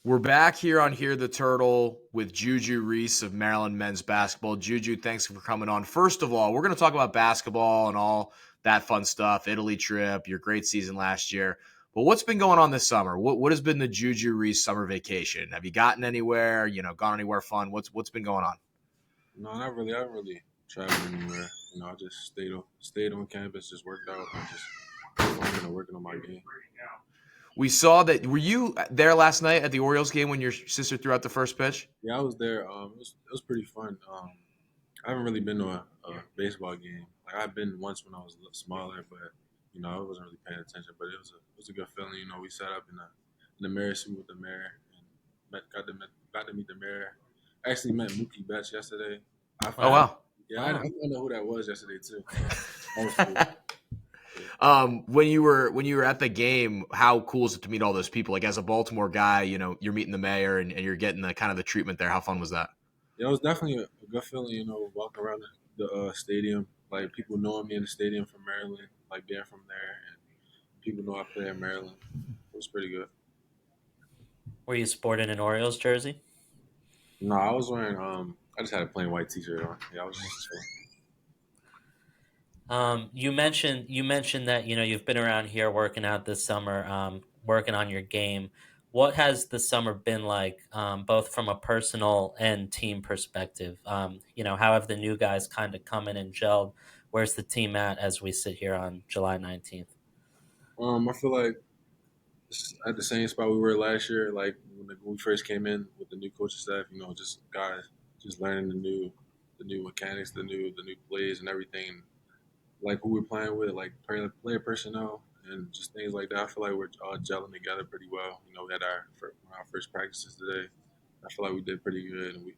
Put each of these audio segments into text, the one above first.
We're back here on Hear the Turtle with JuJu Reese of Maryland men's basketball. JuJu, thanks for coming on. First of all, we're going to talk about basketball and all that fun stuff, Italy trip, your great season last year. But what's been going on this summer? What has been the JuJu Reese summer vacation? Have you gotten anywhere, gone anywhere fun? What's been going on? No, not really. I haven't really traveled anywhere. I just stayed on campus, just worked out, and just performing and working on my game. We saw that. Were you there last night at the Orioles game when your sister threw out the first pitch? Yeah, I was there. It was pretty fun. I haven't really been to a baseball game. Like I've been once when I was a little smaller, but I wasn't really paying attention. But it was a good feeling. We sat up in the mayor suite with the mayor and got to meet the mayor. I actually met Mookie Betts yesterday. Oh, wow. I didn't know who that was yesterday too. That was cool. When you were at the game, how cool is it to meet all those people? Like as a Baltimore guy, you're meeting the mayor and you're getting the kind of the treatment there. How fun was that? Yeah, it was definitely a good feeling, walking around the stadium, like people knowing me in the stadium from Maryland, like being from there, and people know I play in Maryland. It was pretty good. Were you sporting an Orioles jersey? No, I was wearing I just had a plain white T-shirt on. Yeah, I was just chilling. You mentioned that you've been around here working out this summer, working on your game. What has the summer been like, both from a personal and team perspective? How have the new guys kind of come in and gelled? Where's the team at as we sit here on July 19th? I feel like it's at the same spot we were last year, like when we first came in with the new coaching staff. Just guys just learning the new mechanics, the new plays and everything. Like who we're playing with, like player personnel, and just things like that. I feel like we're all gelling together pretty well. We had our first practices today. I feel like we did pretty good, and we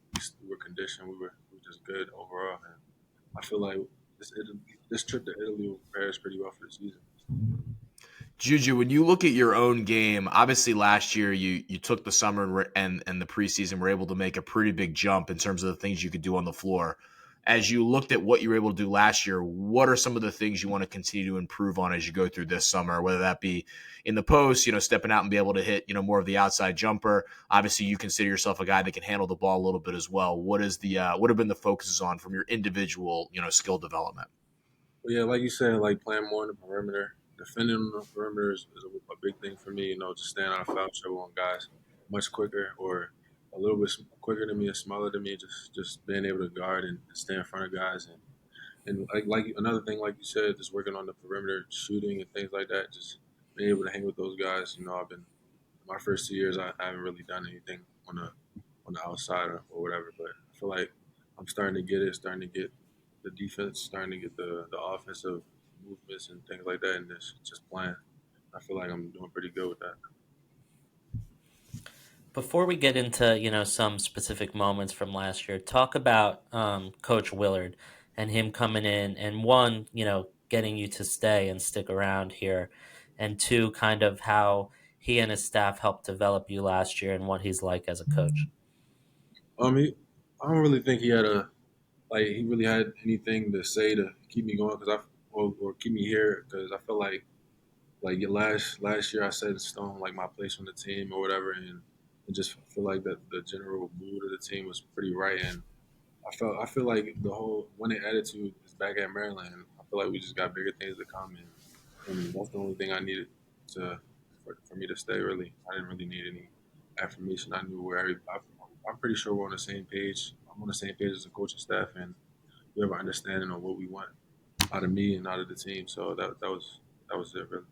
were conditioned. We were just good overall, and I feel like this trip to Italy will prepare us pretty well for the season. JuJu, when you look at your own game, obviously last year you took the summer and the preseason were able to make a pretty big jump in terms of the things you could do on the floor. As you looked at what you were able to do last year, what are some of the things you want to continue to improve on as you go through this summer, whether that be in the post, stepping out and be able to hit, more of the outside jumper. Obviously, you consider yourself a guy that can handle the ball a little bit as well. What have been the focuses on from your individual, skill development? But yeah, like you said, like playing more on the perimeter, defending on the perimeter is a big thing for me. Just staying out of foul trouble on guys much quicker or a little bit quicker than me and smaller than me. Just being able to guard and stay in front of guys and like another thing, like you said, just working on the perimeter, shooting and things like that. Just being able to hang with those guys. I've been my first 2 years. I haven't really done anything on the outside or whatever, but I feel like I'm starting to get it, starting to get the defense, starting to get the offensive movements and things like that, and just playing. I feel like I'm doing pretty good with that. Before we get into some specific moments from last year, talk about Coach Willard and him coming in and one, getting you to stay and stick around here, and two, kind of how he and his staff helped develop you last year and what he's like as a coach. I don't really think he really had anything to say to keep me going or keep me here because I feel like last year I set in stone like my place on the team or whatever, and just feel like that the general mood of the team was pretty right, and I feel like the whole winning attitude is back at Maryland. I feel like we just got bigger things to come, and that's the only thing I needed for me to stay. Really, I didn't really need any affirmation. I knew I'm pretty sure we're on the same page. I'm on the same page as the coaching staff, and we have an understanding of what we want out of me and out of the team. So that was it, really.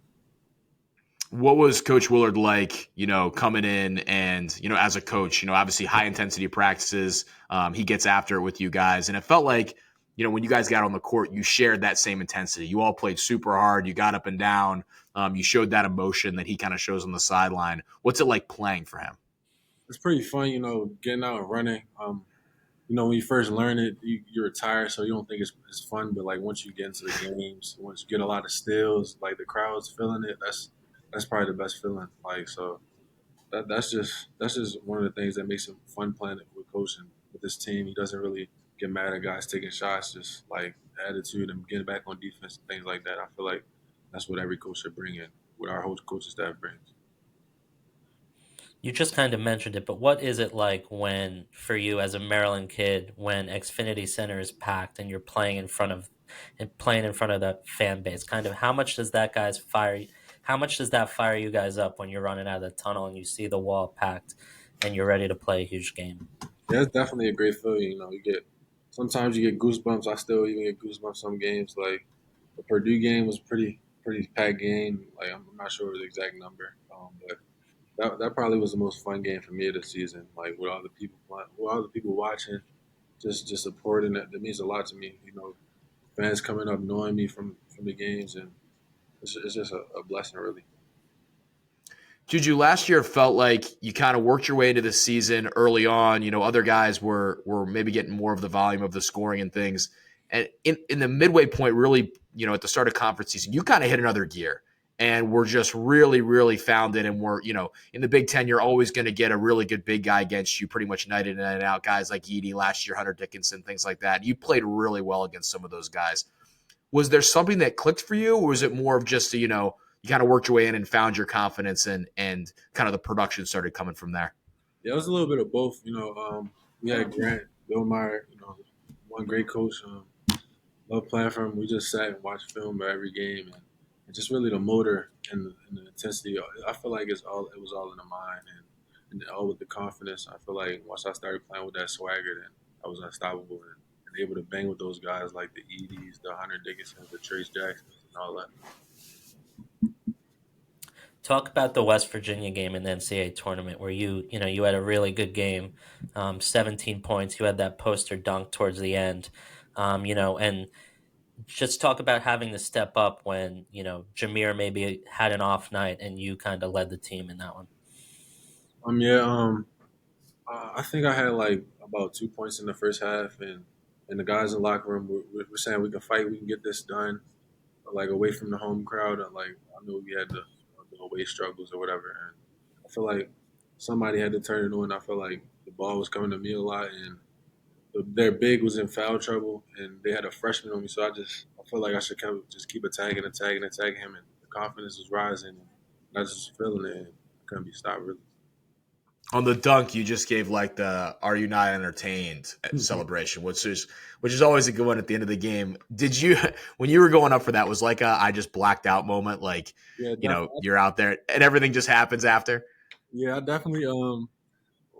What was Coach Willard like, coming in and, as a coach, obviously high intensity practices, he gets after it with you guys. And it felt like, when you guys got on the court, you shared that same intensity. You all played super hard. You got up and down. You showed that emotion that he kind of shows on the sideline. What's it like playing for him? It's pretty fun, getting out and running. When you first learn it, you're tired, so you don't think it's fun. But like once you get into the games, once you get a lot of steals, like the crowd's feeling it, that's probably the best feeling. Like so, that's just one of the things that makes it fun playing with coaching with this team. He doesn't really get mad at guys taking shots, just like attitude and getting back on defense and things like that. I feel like that's what every coach should bring in, what our whole coaching staff brings. You just kind of mentioned it, but what is it like when, for you as a Maryland kid, when Xfinity Center is packed and you're playing in front of that fan base? Kind of how much does that fire you guys up when you're running out of the tunnel and you see the wall packed and you're ready to play a huge game? Yeah, it's definitely a great feeling. Sometimes you get goosebumps. I still even get goosebumps some games. Like the Purdue game was pretty packed game. Like I'm not sure the exact number, but that probably was the most fun game for me of the season. Like with all the people playing, with all the people watching, just supporting it. That means a lot to me. Fans coming up knowing me from the games, and it's just a blessing, really. JuJu, last year felt like you kind of worked your way into the season early on. Other guys were maybe getting more of the volume of the scoring and things. And in the midway point, really, at the start of conference season, you kind of hit another gear and we're just really, really found it. And we're, in the Big Ten, you're always going to get a really good big guy against you pretty much night in and night out. Guys like Edey last year, Hunter Dickinson, things like that. You played really well against some of those guys. Was there something that clicked for you, or was it more of just, you kind of worked your way in and found your confidence and kind of the production started coming from there? Yeah, it was a little bit of both. We had Grant Billmeyer, one great coach. Love playing for him. We just sat and watched film of every game, and just really the motor and the intensity. I feel like it was all in the mind and all with the confidence. I feel like once I started playing with that swagger, then I was unstoppable and able to bang with those guys like the Edys, the Hunter Dickinsons, the Trace Jacksons, and all that. Talk about the West Virginia game in the NCAA tournament where you had a really good game, 17 points. You had that poster dunk towards the end, and just talk about having to step up when, Jamir maybe had an off night and you kind of led the team in that one. Yeah. I think I had like about 2 points in the first half, and the guys in the locker room were saying we can fight, we can get this done, like away from the home crowd. Like I knew we had the away struggles or whatever, and I feel like somebody had to turn it on. I feel like the ball was coming to me a lot, and their big was in foul trouble, and they had a freshman on me, so I feel like I should just keep attacking him, and the confidence was rising, and I was just feeling it, and I couldn't be stopped really. On the dunk, you just gave like the "Are you not entertained?" celebration, which is always a good one at the end of the game. Did you, when you were going up for that, was like I just blacked out moment, like Yeah, definitely. you're out there and everything just happens after? Yeah, I definitely.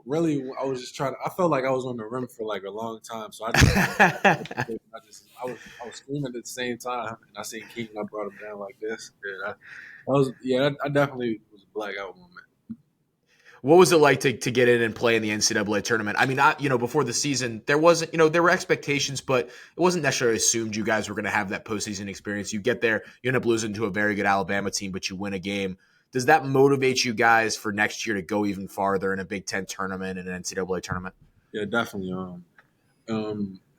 Really, I was just trying to. I felt like I was on the rim for like a long time, so I was screaming at the same time, and I seen Keaton. I brought him down like this. I definitely was a blackout moment. What was it like to get in and play in the NCAA tournament? I mean, before the season, there wasn't, there were expectations, but it wasn't necessarily assumed you guys were going to have that postseason experience. You get there, you end up losing to a very good Alabama team, but you win a game. Does that motivate you guys for next year to go even farther in a Big Ten tournament and an NCAA tournament? Yeah, definitely.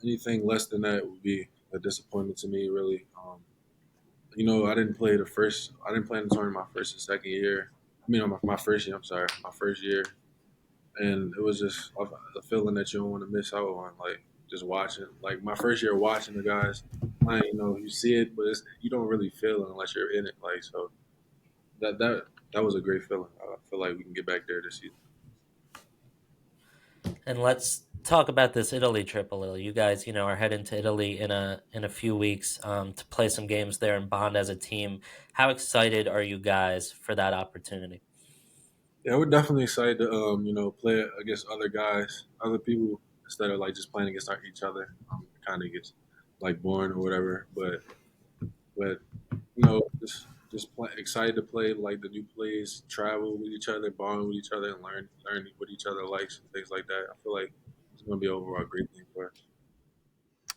Anything less than that would be a disappointment to me. Really. I didn't play in the tournament my first and second year. I mean, my first year. I'm sorry, my first year, and it was just a feeling that you don't want to miss out on. Like just watching, like my first year watching the guys playing. You see it, but you don't really feel it unless you're in it. Like so, that was a great feeling. I feel like we can get back there this season. And let's talk about this Italy trip a little. You guys, are heading to Italy in a few weeks to play some games there and bond as a team. How excited are you guys for that opportunity? Yeah, we're definitely excited to play against other guys, other people instead of like just playing against each other. It kind of gets like boring or whatever, but excited to play like the new plays, travel with each other, bond with each other, and learn what each other likes and things like that. I feel like it's going to be overall a great thing for us.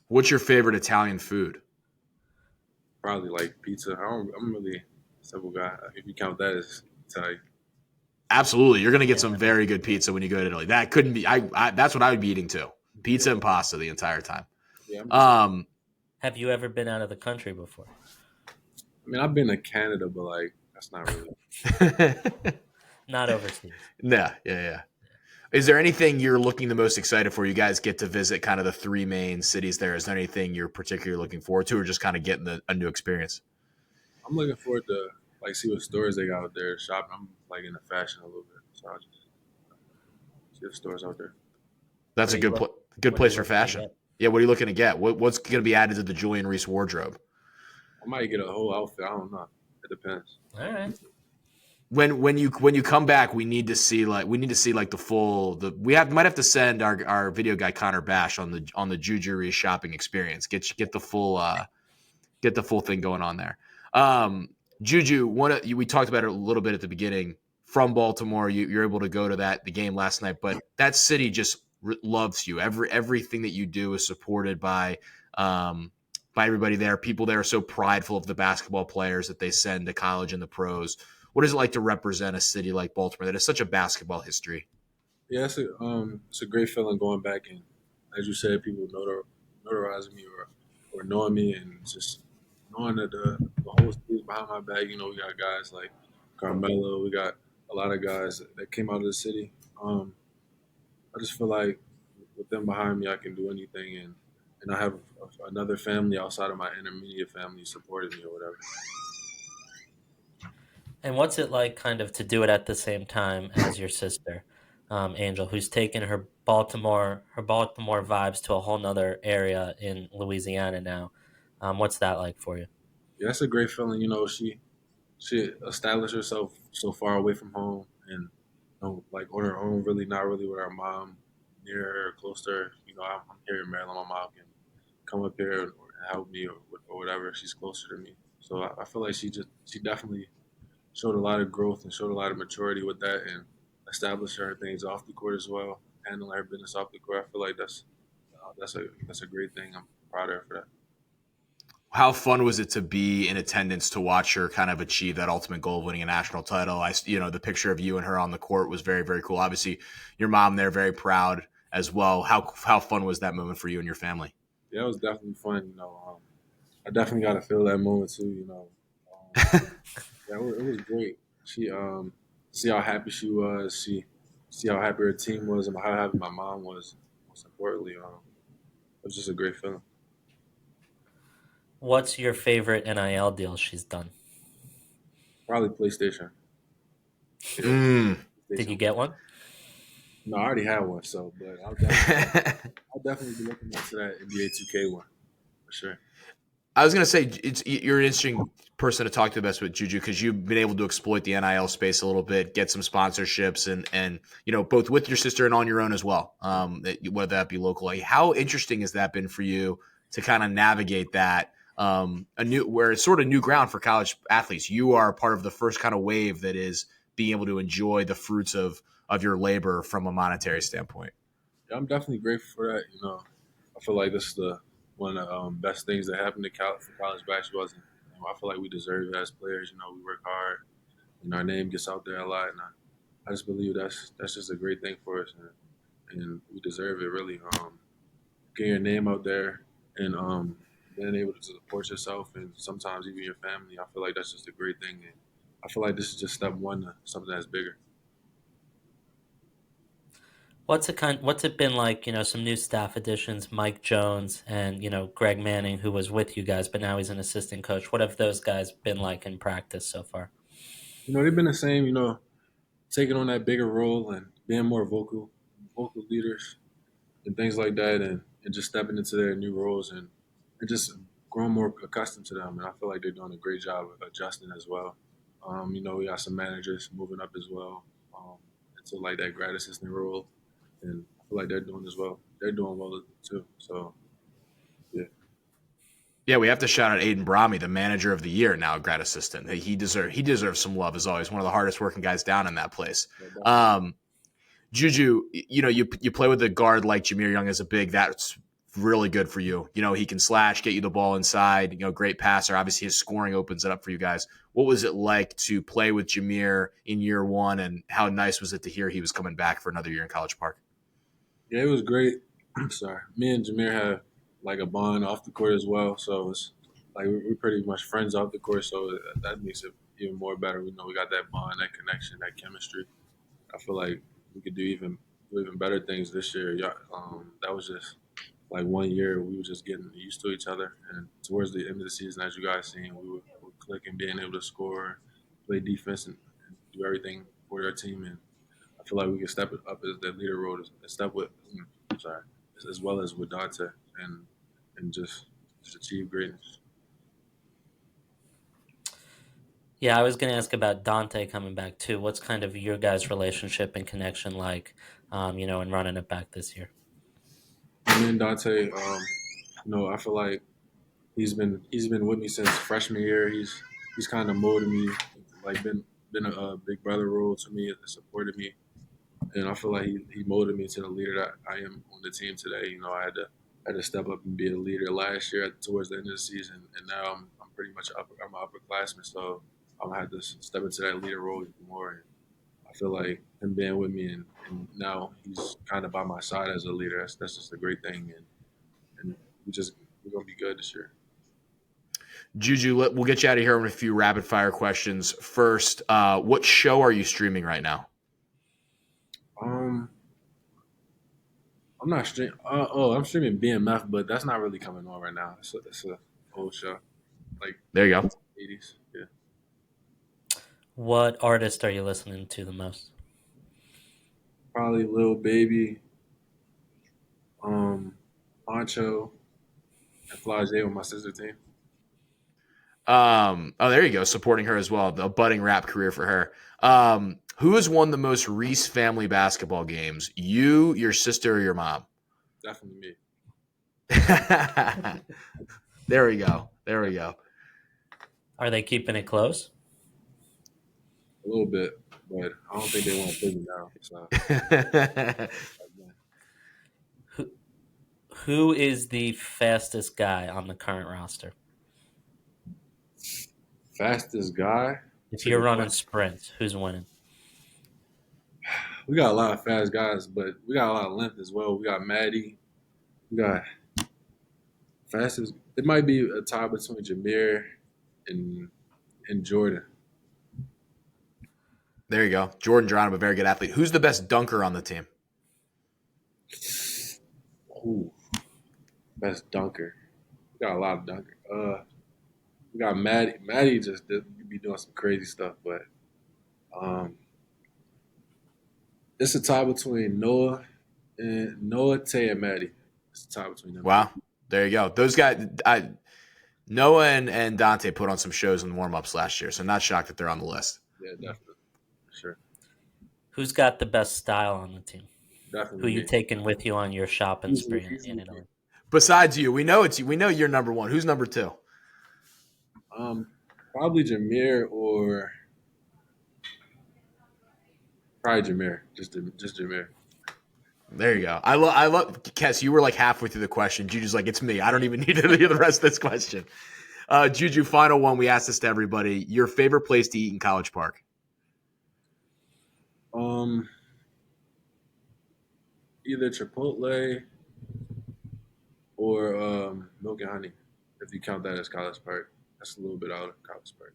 What's your favorite Italian food? Probably like pizza. I'm really a simple guy. If you count that as Italian. Absolutely, you're going to get some very good pizza when you go to Italy. That couldn't be. That's what I would be eating too. Pizza and pasta the entire time. Yeah. Have you ever been out of the country before? I mean, I've been to Canada, but like that's not really. Not overseas. Yeah. Is there anything you're looking the most excited for? You guys get to visit kind of the three main cities there. Is there anything you're particularly looking forward to, or just kind of getting a new experience? I'm looking forward to like see what stores they got out there shopping. I'm like into fashion a little bit, so gift stores out there. That's What a are you good what are you place for looking to fashion. get? Yeah, what are you looking to get? What's going to be added to the Julian Reese wardrobe? I might get a whole outfit. I don't know. It depends. All right. When you come back, we need to see like the full might have to send our video guy Connor Bash on the JuJu Reese shopping experience. Get the full thing going on there. Juju, we talked about it a little bit at the beginning. From Baltimore, you're able to go to the game last night, but that city just loves you. Everything that you do is supported by everybody there. People there are so prideful of the basketball players that they send to college and the pros. What is it like to represent a city like Baltimore that has such a basketball history? Yeah, it's a great feeling going back and, as you said, people notarizing me or knowing me and just knowing that the whole city's behind my back. You know, we got guys like Carmelo. We got a lot of guys that came out of the city. I just feel like with them behind me, I can do anything, and I have another family outside of my intermediate family supporting me or whatever. And what's it like, kind of, to do it at the same time as your sister, Angel, who's taken her Baltimore vibes to a whole nother area in Louisiana now? What's that like for you? Yeah, that's a great feeling. You know, she established herself so far away from home and like on her own, really not really with her mom near her or close to her. You know, I'm here in Maryland. My mom can come up here and help me or whatever. She's closer to me, so I feel like she definitely showed a lot of growth and showed a lot of maturity with that and established her things off the court as well, handling her business off the court. I feel like that's a great thing. I'm proud of her for that. How fun was it to be in attendance to watch her kind of achieve that ultimate goal of winning a national title? The picture of you and her on the court was very, very cool. Obviously, your mom there, very proud as well. How fun was that moment for you and your family? Yeah, it was definitely fun. You know, I definitely got to feel that moment too. You know, yeah, it was great. She see how happy she was. She see how happy her team was and how happy my mom was. Most importantly, it was just a great feeling. What's your favorite NIL deal she's done? Probably PlayStation. Yeah, Mm. Did you PlayStation. get one? No, I already had one, so but I'll definitely be looking into that NBA 2K one for sure. I was going to say you're an interesting person to talk to the best with Juju because you've been able to exploit the NIL space a little bit, get some sponsorships, and both with your sister and on your own as well. Whether that be locally, how interesting has that been for you to kind of navigate that? Where it's sort of new ground for college athletes. You are part of the first kind of wave that is being able to enjoy the fruits of your labor from a monetary standpoint. Yeah, I'm definitely grateful for that. You know, I feel like this is the one of the best things that happened to college basketball. And, I feel like we deserve it as players. You know, we work hard, and our name gets out there a lot. And I just believe that's just a great thing for us, and we deserve it really. Getting your name out there and being able to support yourself and sometimes even your family, I feel like that's just a great thing. And I feel like this is just step one to something that's bigger. What's it been like? Some new staff additions, Mike Jones and Greg Manning, who was with you guys, but now he's an assistant coach. What have those guys been like in practice so far? You know, they've been the same. You know, taking on that bigger role and being more vocal leaders and things like that, and just stepping into their new roles and just growing more accustomed to them. And I feel like they're doing a great job of adjusting as well. You know, we got some managers moving up as well into like that grad assistant role, and I feel like they're doing as well. They're doing well too. So yeah, Yeah, we have to shout out Aiden Brahmy, the manager of the year now, grad assistant. He deserves some love as always. One of the hardest working guys down in that place. definitely. Um, Juju, you play with a guard like Jamir Young as a big. That's really good for you. He can slash, get you the ball inside. Great passer. Obviously, his scoring opens it up for you guys. What was it like to play with Jamir in year one, and how nice was it to hear he was coming back for another year in College Park? Yeah, it was great. Sorry, me and Jameer have like a bond off the court as well. So it's like we're pretty much friends off the court. So that makes it even more better. We know we got that bond, that connection, that chemistry. I feel like we could do even better things this year. Yeah, that was just like 1 year we were just getting used to each other, and towards the end of the season, as you guys seen, we were clicking, being able to score, play defense, and do everything for our team. And I feel like we can step it up as the leader role, and step with, as well as with Dante, and just achieve greatness. Yeah, I was going to ask about Dante coming back too. What's kind of your guys' relationship and connection like, in running it back this year? Me and Dante, I feel like he's been with me since freshman year. He's kind of molded me, like been a big brother role to me, supported me, and I feel like he molded me to the leader that I am on the team today. I had to step up and be a leader last year towards the end of the season, and now I'm pretty much I'm an upperclassman, so I'm gonna have to step into that leader role even more. And I feel like him being with me, and now he's kind of by my side as a leader. That's just a great thing, and we're gonna be good this year. JuJu, we'll get you out of here with a few rapid fire questions. First, what show are you streaming right now? I'm not streaming. I'm streaming BMF, but that's not really coming on right now. It's a old show, like there you go. 80s. Yeah. What artist are you listening to the most? Probably Lil Baby, Poncho, and Flage with my sister team. There you go. Supporting her as well. A budding rap career for her. Who has won the most Reese family basketball games? You, your sister, or your mom? Definitely me. There we go. Are they keeping it close? A little bit, but I don't think they want to put me down. So. Who is the fastest guy on the current roster? Fastest guy? If you're running sprints, who's winning? We got a lot of fast guys, but we got a lot of length as well. We got Maddie. We got fastest. It might be a tie between Jamir and Jordan. There you go. Jordan Geronimo, a very good athlete. Who's the best dunker on the team? Ooh, best dunker. We got a lot of dunker. We got Maddie. Maddie just be doing some crazy stuff, but it's a tie between Noah, Tay, and Maddie. It's a tie between them. Wow. There you go. Those guys, Noah and Dante put on some shows in warm-ups last year, so I'm not shocked that they're on the list. Yeah, definitely. Sure. Who's got the best style on the team? Definitely. Who you taking with you on your shopping spree in Italy? Besides you, we know you're number one. Who's number two? Probably Jamir or probably Jamir. Just Jamir. There you go. I love Kess. You were like halfway through the question. JuJu's like, it's me. I don't even need to hear the rest of this question. JuJu, final one. We asked this to everybody. Your favorite place to eat in College Park? Either Chipotle or Milk and Honey, if you count that as College Park. That's a little bit out of College Park.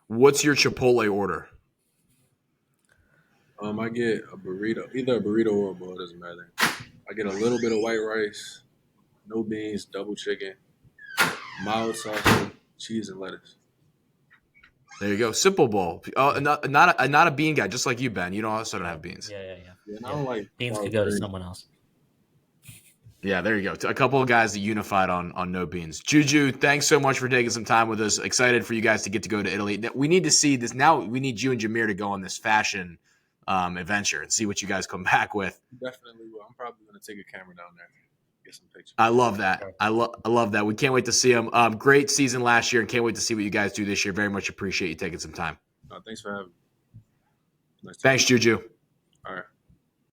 What's your Chipotle order? I get a burrito, either a burrito or a bowl, it doesn't matter. I get a little bit of white rice, no beans, double chicken, mild sauce, cheese, and lettuce. There you go. Simple bowl. Not a bean guy, just like you, Ben. You also don't have beans. Yeah. I don't like beans could go to someone else. Yeah, there you go. A couple of guys that unified on no beans. JuJu, thanks so much for taking some time with us. Excited for you guys to get to go to Italy. We need to see this. Now we need you and Jamir to go on this fashion adventure and see what you guys come back with. Definitely will. I'm probably going to take a camera down there. Get some pictures. I love that. I love that. We can't wait to see them. Great season last year and can't wait to see what you guys do this year. Very much appreciate you taking some time. Thanks for having me. Thanks, JuJu. All right.